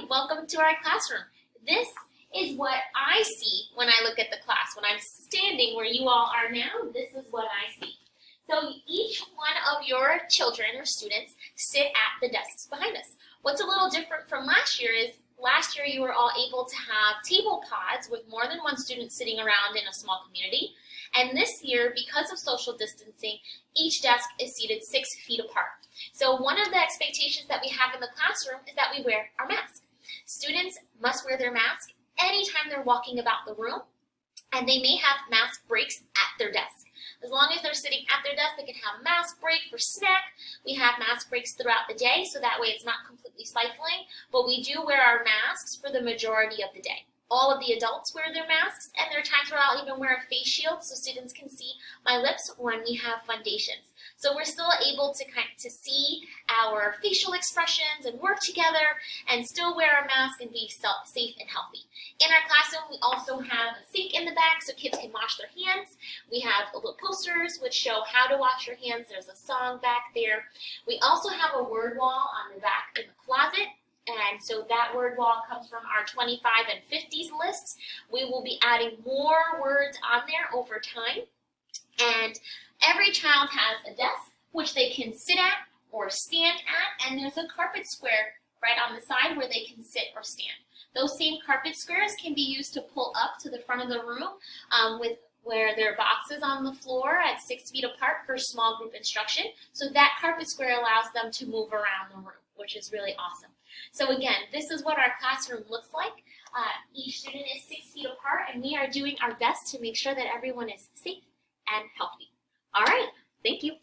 welcome to our classroom. This is what I see when I look at the class. When I'm standing where you all are now, this is what I see. So each one of your children or students sit at the desks behind us. What's a little different from last year is last year you were all able to have table pods with more than one student sitting around in a small community. And this year, because of social distancing, each desk is seated 6 feet apart. So one of the expectations that we have in the classroom is that we wear our mask. Students must wear their mask anytime they're walking about the room, and they may have mask breaks at their desk. As long as they're sitting at their desk, they can have a mask break for snack. We have mask breaks throughout the day, so that way it's not completely stifling, but we do wear our masks for the majority of the day. All of the adults wear their masks, and there are times where I'll even wear a face shield so students can see my lips when we have foundations. So we're still able to see our facial expressions and work together and still wear our mask and be safe and healthy. In our classroom, we also have a sink in the back so kids can wash their hands. We have little posters which show how to wash your hands. There's a song back there. We also have a word wall on the back in the closet. And so that word wall comes from our 25 and 50s list. We will be adding more words on there over time. And every child has a desk which they can sit at or stand at, and there's a carpet square right on the side where they can sit or stand. Those same carpet squares can be used to pull up to the front of the room where there are boxes on the floor at 6 feet apart for small group instruction. So that carpet square allows them to move around the room, which is really awesome. So again, this is what our classroom looks like. Each student is 6 feet apart, and we are doing our best to make sure that everyone is safe and healthy. All right, thank you.